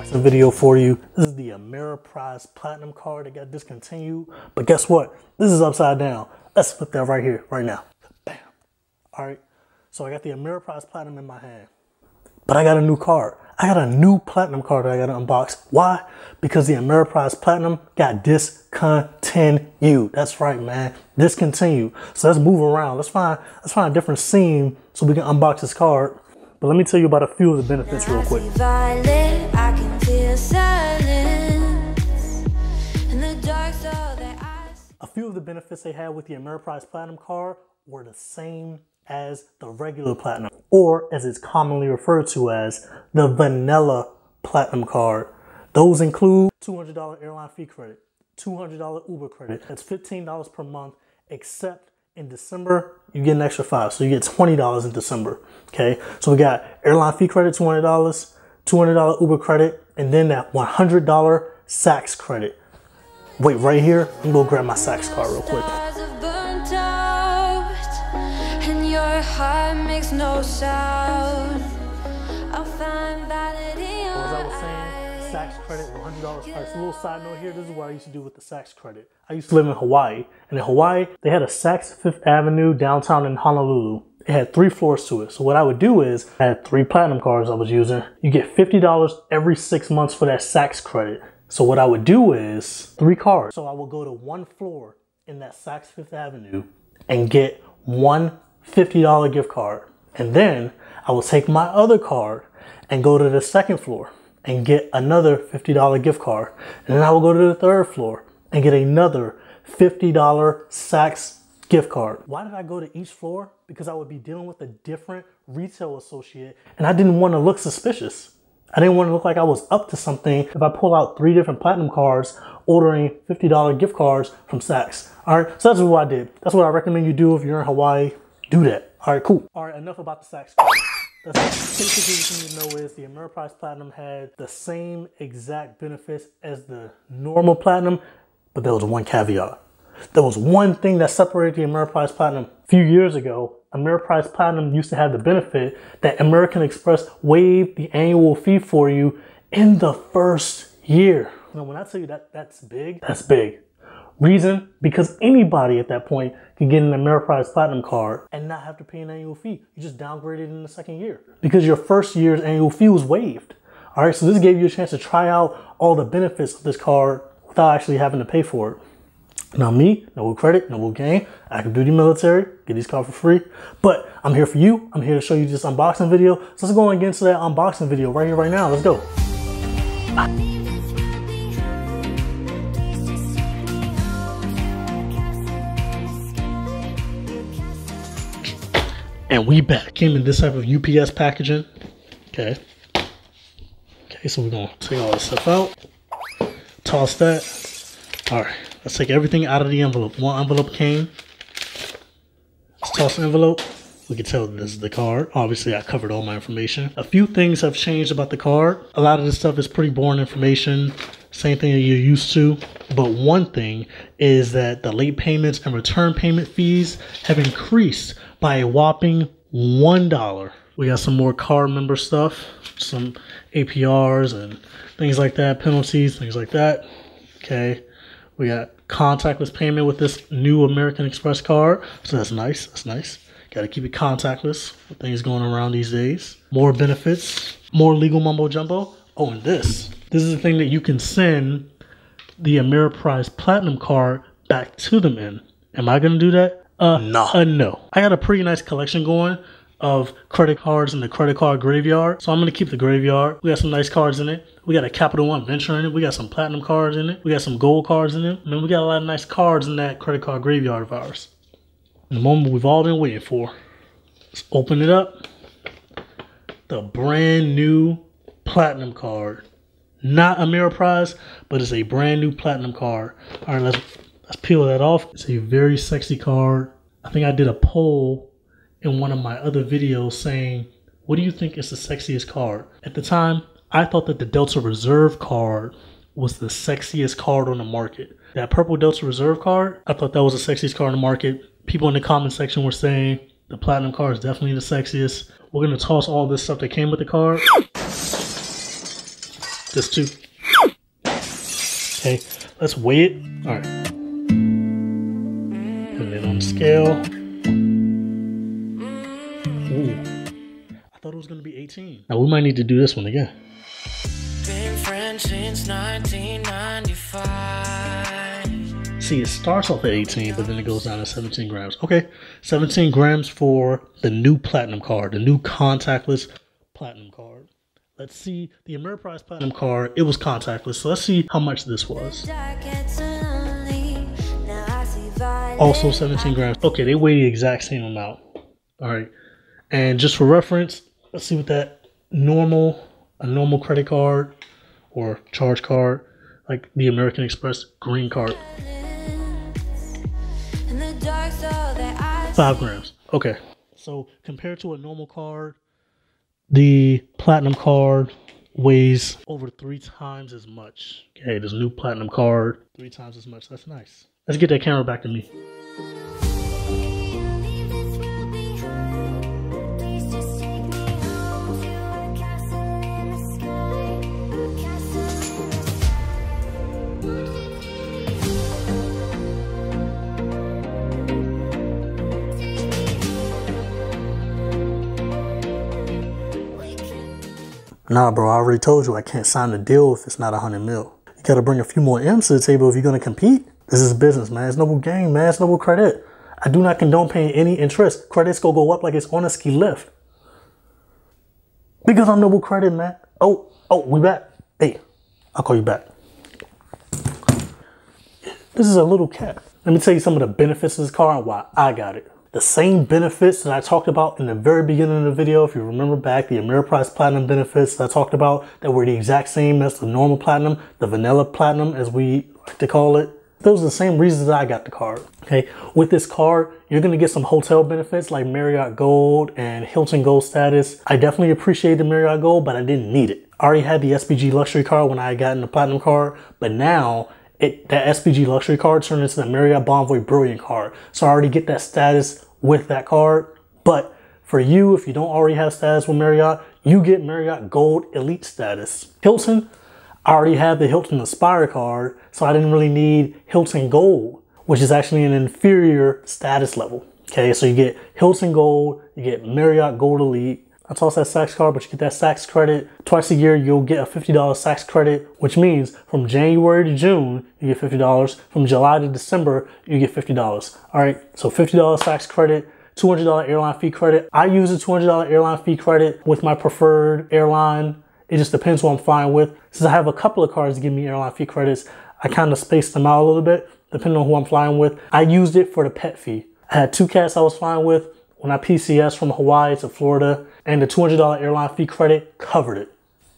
unboxing video for you. This is the Ameriprise Platinum card that got discontinued. But guess what? This is upside down. Let's flip that right here, right now. Bam. All right. So I got the Ameriprise Platinum in my hand. But I got a new card. I got a new Platinum card that I got to unbox. Why? Because the Ameriprise Platinum got discontinued. That's right, man. Discontinued. So let's move around. Let's find a different scene so we can unbox this card. But let me tell you about a few of the benefits real quick. A few of the benefits they had with the Ameriprise Platinum card were the same as the regular Platinum, or as it's commonly referred to as the vanilla Platinum card. Those include $200 airline fee credit, $200 Uber credit. That's $15 per month, except in December, you get an extra $5. So you get $20 in December. Okay. So we got airline fee credit, $200, $200 Uber credit, and then that $100 Saks credit. Wait, right here, I'm gonna grab my Saks card real quick. Your heart makes no sound. I'll find validity on as I was saying, Saks credit, $100 price. A little side note here, this is what I used to do with the Saks credit. I used to live in Hawaii, and in Hawaii, they had a Saks Fifth Avenue downtown in Honolulu. It had 3 floors to it. So what I would do is, I had 3 Platinum cards I was using. You get $50 every 6 months for that Saks credit. So what I would do is 3 cards. So I would go to 1 floor in that Saks Fifth Avenue and get one $50 gift card. And then I will take my other card and go to the 2nd floor and get another $50 gift card. And then I will go to the 3rd floor and get another $50 Saks gift card. Why did I go to each floor? Because I would be dealing with a different retail associate and I didn't want to look suspicious. I didn't want to look like I was up to something if I pull out 3 different Platinum cards ordering $50 gift cards from Saks. All right, so that's what I did. That's what I recommend you do if you're in Hawaii. Do that. All right, cool. All right, enough about the Saks card. That's basically the thing to know is the Ameriprise Platinum had the same exact benefits as the normal Platinum, but there was one caveat. There was one thing that separated the Ameriprise Platinum. A few years ago, Ameriprise Platinum used to have the benefit that American Express waived the annual fee for you in the 1st year. Now, when I tell you that that's big, that's big. Reason? Because anybody at that point can get an Ameriprise Platinum card and not have to pay an annual fee. You just downgrade it in the 2nd year because your 1st year's annual fee was waived. All right, so this gave you a chance to try out all the benefits of this card without actually having to pay for it. Now me, no credit, no gain, active duty military, get these cards for free. But I'm here for you. I'm here to show you this unboxing video. So let's go and get into that unboxing video right here, right now. Let's go. And we back. Came in this type of UPS packaging. Okay. Okay, so we're gonna take all this stuff out. Toss that. All right, let's take everything out of the envelope. One envelope came. Let's toss the envelope. We can tell this is the card. Obviously, I covered all my information. A few things have changed about the card. A lot of this stuff is pretty boring information. Same thing that you're used to. But one thing is that the late payments and return payment fees have increased by a whopping $1. We got some more card member stuff, some APRs and things like that, penalties, things like that. Okay, we got contactless payment with this new American Express card, so that's nice. That's nice. Got to keep it contactless with things going around these days. More benefits, more legal mumbo jumbo. Oh, and this is the thing that you can send the Ameriprise Platinum card back to them in. Am I gonna do that? No. I got a pretty nice collection going of credit cards in the credit card graveyard. So I'm going to keep the graveyard. We got some nice cards in it. We got a Capital One Venture in it. We got some Platinum cards in it. We got some gold cards in it. I mean, we got a lot of nice cards in that credit card graveyard of ours. The moment we've all been waiting for. Let's open it up. The brand new Platinum card. Not Ameriprise, but it's a brand new Platinum card. All right, let's peel that off. It's a very sexy card. I think I did a poll in one of my other videos saying, what do you think is the sexiest card? At the time, I thought that the Delta Reserve card was the sexiest card on the market. That purple Delta Reserve card, I thought that was the sexiest card on the market. People in the comment section were saying the Platinum card is definitely the sexiest. We're going to toss all this stuff that came with the card. This too. Okay, let's weigh it. All right. Put it on the scale. Ooh. I thought it was gonna be 18. Now we might need to do this one again. Been friends since 1995. See, it starts off at 18, but then it goes down to 17 grams. Okay, 17 grams for the new Platinum card, the new contactless Platinum card. Let's see, the Ameriprise Platinum card, it was contactless, so let's see how much this was. Also 17 grams. Okay, they weigh the exact same amount. All right, and just for reference, let's see what that a normal credit card or charge card, like the American Express green card. 5 grams. Okay, so compared to a normal card, the Platinum card weighs over 3 times as much. Okay, this new Platinum card, 3 times as much. That's nice. Let's get that camera back to me. Nah, bro, I already told you I can't sign the deal if it's not 100 mil. You gotta bring a few more M's to the table if you're gonna compete. This is business, man. It's no game, man. It's no credit. I do not condone paying any interest. Credit's gonna go up like it's on a ski lift. Because I'm noble credit, man. Oh, we back. Hey, I'll call you back. This is a little cat. Let me tell you some of the benefits of this car and why I got it. The same benefits that I talked about in the very beginning of the video, if you remember back, the Ameriprise Platinum benefits that I talked about that were the exact same as the normal Platinum, the vanilla Platinum as we like to call it. Those are the same reasons that I got the card. Okay, with this card, you're gonna get some hotel benefits like Marriott Gold and Hilton Gold status. I definitely appreciate the Marriott Gold, but I didn't need it. I already had the SPG luxury card when I got in the Platinum card, but now that SPG luxury card turned into the Marriott Bonvoy Brilliant card. So I already get that status with that card. But for you, if you don't already have status with Marriott, you get Marriott Gold Elite status. Hilton, I already have the Hilton Aspire card, so I didn't really need Hilton Gold, which is actually an inferior status level. Okay, so you get Hilton Gold, you get Marriott Gold Elite. I toss that Saks card, but you get that Saks credit. Twice a year, you'll get a $50 Saks credit, which means from January to June, you get $50. From July to December, you get $50. All right, so $50 Saks credit, $200 airline fee credit. I use a $200 airline fee credit with my preferred airline. It just depends who I'm flying with. Since I have a couple of cards to give me airline fee credits, I kind of spaced them out a little bit, depending on who I'm flying with. I used it for the pet fee. I had 2 cats I was flying with when I PCS from Hawaii to Florida, and the $200 airline fee credit covered it.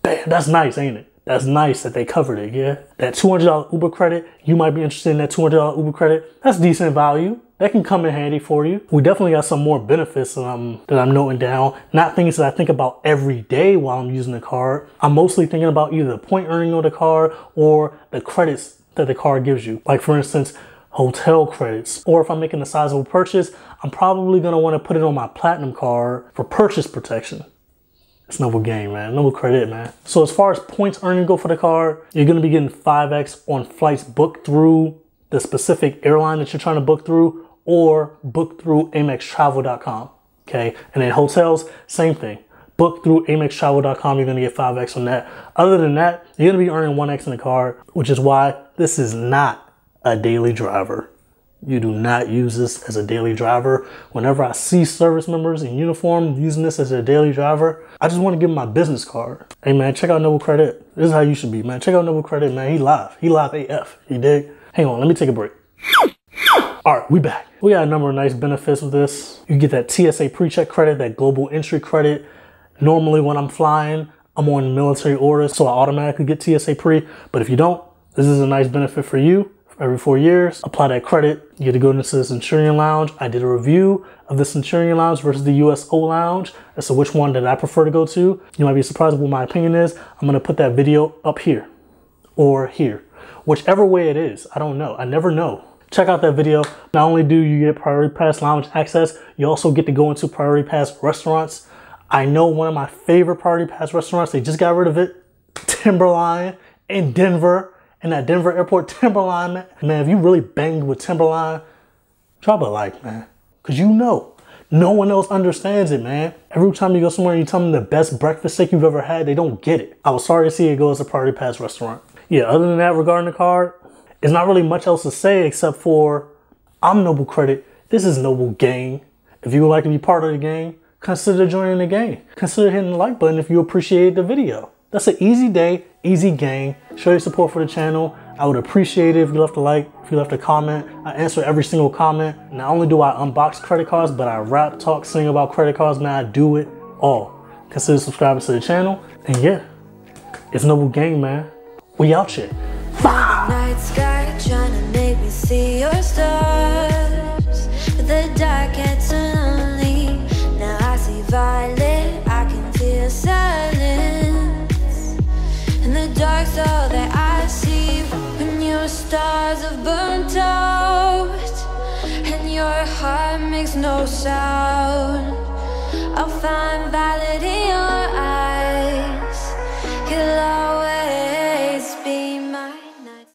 Bam, that's nice, ain't it? That's nice that they covered it, yeah? That $200 Uber credit, you might be interested in that $200 Uber credit. That's decent value. That can come in handy for you. We definitely got some more benefits that I'm noting down. Not things that I think about every day while I'm using the card. I'm mostly thinking about either the point earning of the card or the credits that the card gives you. Like for instance, hotel credits. Or if I'm making a sizable purchase, I'm probably gonna wanna put it on my Platinum card for purchase protection. It's noble game, man. Noble credit, man. So as far as points earning go for the card, you're gonna be getting 5x on flights booked through the specific airline that you're trying to book through or book through AmexTravel.com, okay? And then hotels, same thing. Book through AmexTravel.com, you're gonna get 5x on that. Other than that, you're gonna be earning 1x in the card, which is why this is not a daily driver. You do not use this as a daily driver. Whenever I see service members in uniform using this as a daily driver, I just want to give them my business card. Hey man, check out Noble Credit. This is how you should be, man. Check out Noble Credit, man. He live AF, you dig? Hang on, let me take a break. All right, we back. We got a number of nice benefits with this. You get that TSA pre-check credit, that global entry credit. Normally when I'm flying, I'm on military orders, so I automatically get TSA pre. But if you don't, this is a nice benefit for you. Every 4 years, apply that credit. You get to go into the Centurion Lounge. I did a review of the Centurion Lounge versus the USO Lounge as to which one that I prefer to go to. You might be surprised what my opinion is. I'm gonna put that video up here or here. Whichever way it is, I don't know. I never know. Check out that video. Not only do you get Priority Pass Lounge access, you also get to go into Priority Pass restaurants. I know one of my favorite Priority Pass restaurants, they just got rid of it. Timberline in Denver, in that Denver airport, Timberline, man, if you really banged with Timberline, drop a like, man. Cause you know, no one else understands it, man. Every time you go somewhere and you tell them the best breakfast steak you've ever had, they don't get it. I was sorry to see it go as a Priority Pass restaurant. Yeah, other than that, regarding the card, there's not really much else to say except for, I'm Noble Credit. This is Noble Gang. If you would like to be part of the gang, consider joining the gang. Consider hitting the like button if you appreciate the video. That's an easy day, easy gang. Show your support for the channel. I would appreciate it if you left a like, if you left a comment. I answer every single comment. Not only do I unbox credit cards, but I rap, talk, sing about credit cards, man. I do it all. Consider subscribing to the channel. And yeah, it's Noble Gang, man. We out here. Bye. Night sky trying to make me see your stars, but the dark gets lonely. Now I see violet, I can feel silence. In the dark's all that I see. When your stars have burnt out and your heart makes no sound, I'll find valid in your eyes.